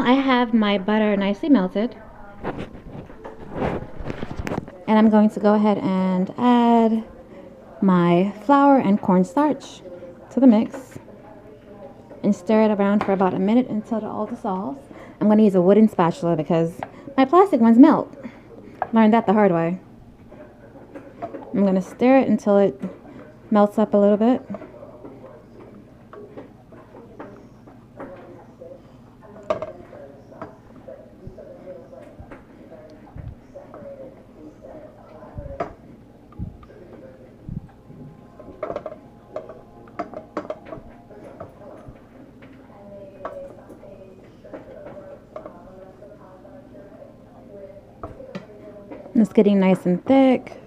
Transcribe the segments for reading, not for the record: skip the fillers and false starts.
I have my butter nicely melted. And I'm going to go ahead and add my flour and cornstarch to the mix and stir it around for about a minute until it all dissolves. I'm going to use a wooden spatula because my plastic ones melt. Learned that the hard way. I'm going to stir it until it melts up a little bit. It's getting nice and thick.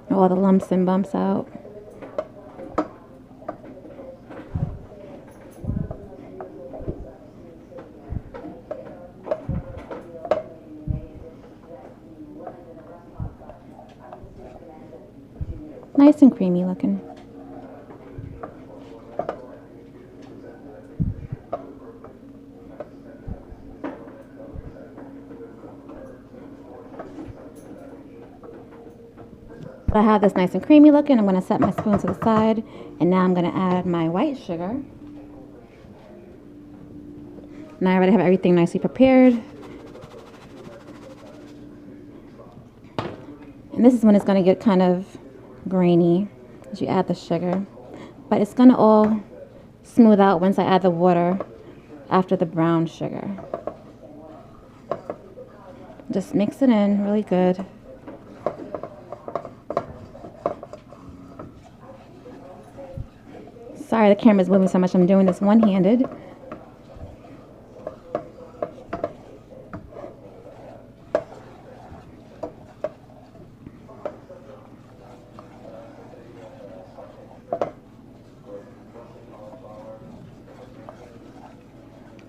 All the lumps and bumps out. Nice and creamy looking. I have this nice and creamy looking. I'm going to set my spoon to the side, and now I'm going to add my white sugar. Now I already have everything nicely prepared. And this is when it's going to get kind of grainy as you add the sugar. But it's going to all smooth out once I add the water after the brown sugar. Just mix it in really good. Sorry, the camera's moving so much. I'm doing this one-handed.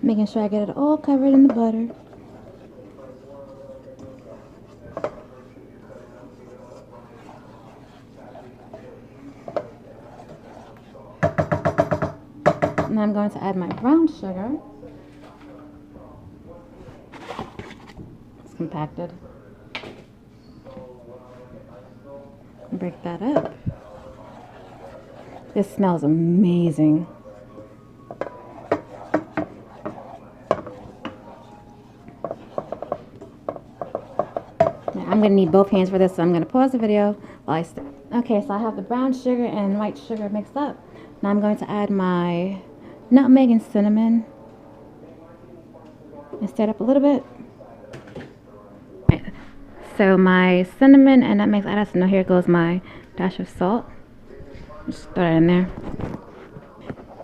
Making sure I get it all covered in the butter. Now I'm going to add my brown sugar. It's compacted. Break that up. This smells amazing. Now, I'm going to need both hands for this, so I'm going to pause the video while I stir. Okay, so I have the brown sugar and white sugar mixed up. Now I'm going to add my nutmeg and cinnamon and stir it up a little bit. Right. So my cinnamon and nutmeg added, so now here goes my dash of salt. Just throw it in there.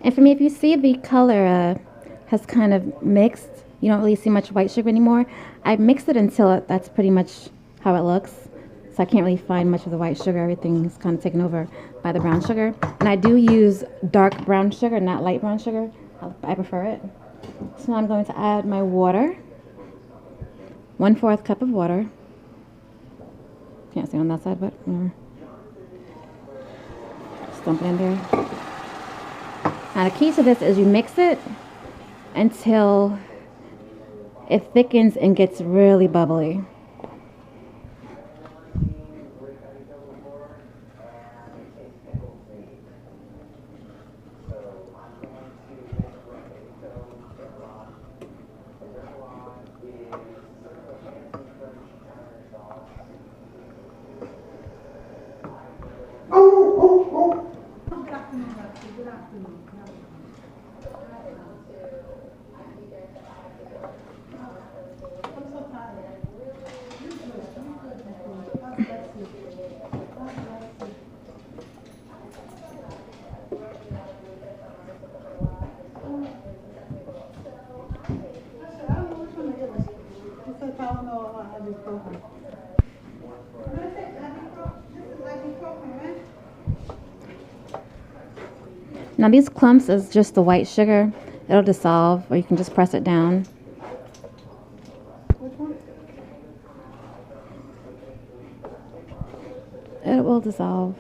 And for me, if you see the color has kind of mixed, you don't really see much white sugar anymore. I mixed it until that's pretty much how it looks. So I can't really find much of the white sugar. Everything's kind of taken over by the brown sugar. And I do use dark brown sugar, not light brown sugar. I prefer it. So now I'm going to add my water. 1/4 cup of water. Can't see on that side, but whatever. Just dump it in there. Now the key to this is you mix it until it thickens and gets really bubbly. Now these clumps is just the white sugar. It'll dissolve, or you can just press it down. It will dissolve.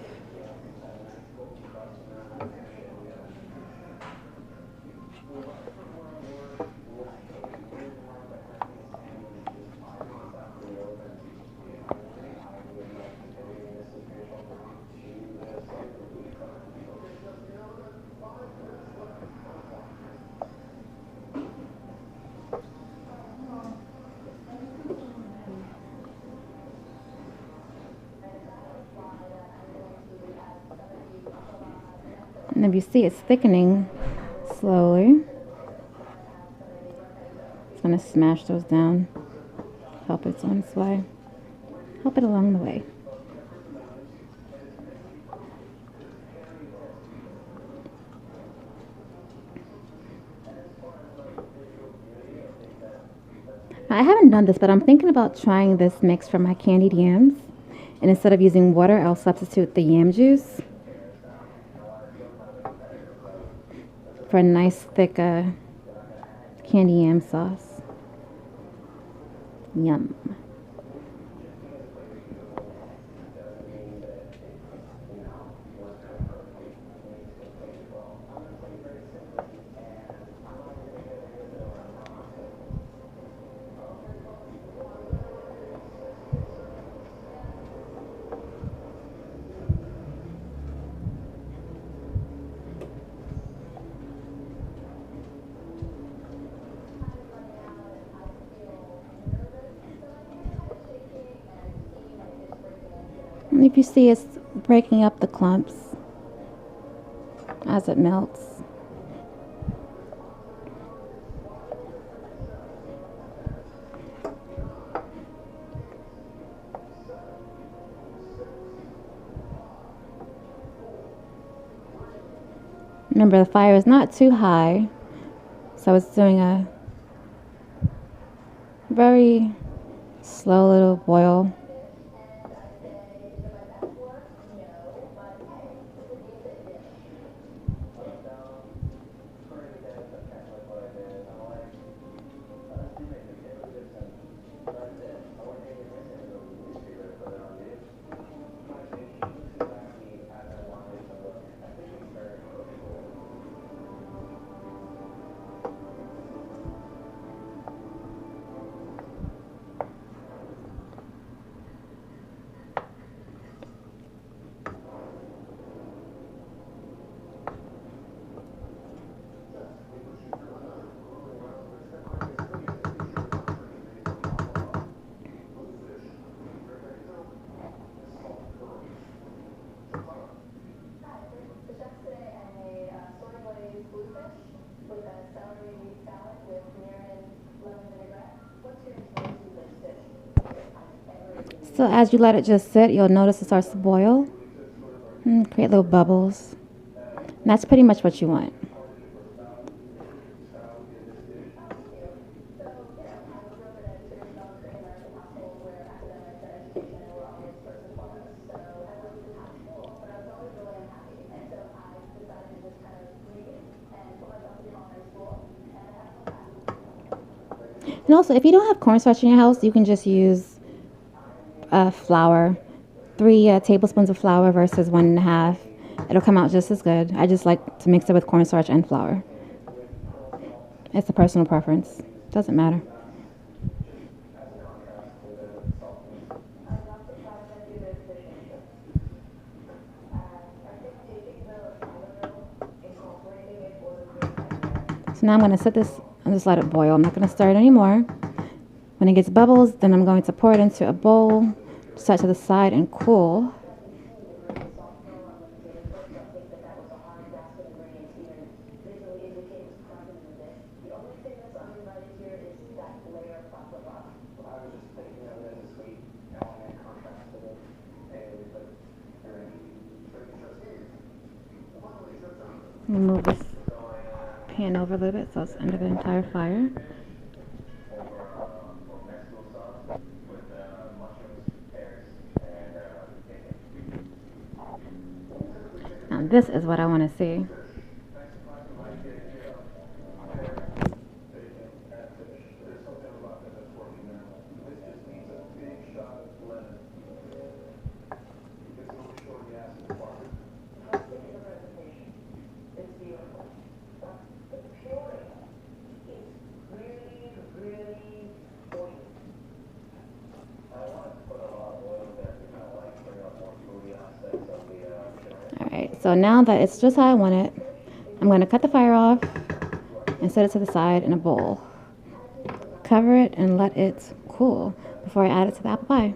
And if you see, it's thickening slowly. It's going to smash those down. Help it on its way. Help it along the way. I haven't done this, but I'm thinking about trying this mix for my candied yams. And instead of using water, I'll substitute the yam juice for a nice thick candy yam sauce. Yum. And if you see, it's breaking up the clumps as it melts. Remember, the fire is not too high, so it's doing a very slow little boil. So as you let it just sit, you'll notice it starts to boil and create little bubbles. And that's pretty much what you want. And also, if you don't have cornstarch in your house, you can just use flour. 3 tablespoons of flour versus 1.5. It'll come out just as good. I just like to mix it with cornstarch and flour. It's a personal preference. Doesn't matter. So now I'm going to set this and just let it boil. I'm not going to stir it anymore. When it gets bubbles, then I'm going to pour it into a bowl, set to the side and cool. Move this pan over a little bit so it's under the entire fire. Now this is what I want to see. Alright, so now that it's just how I want it, I'm going to cut the fire off and set it to the side in a bowl. Cover it and let it cool before I add it to the apple pie.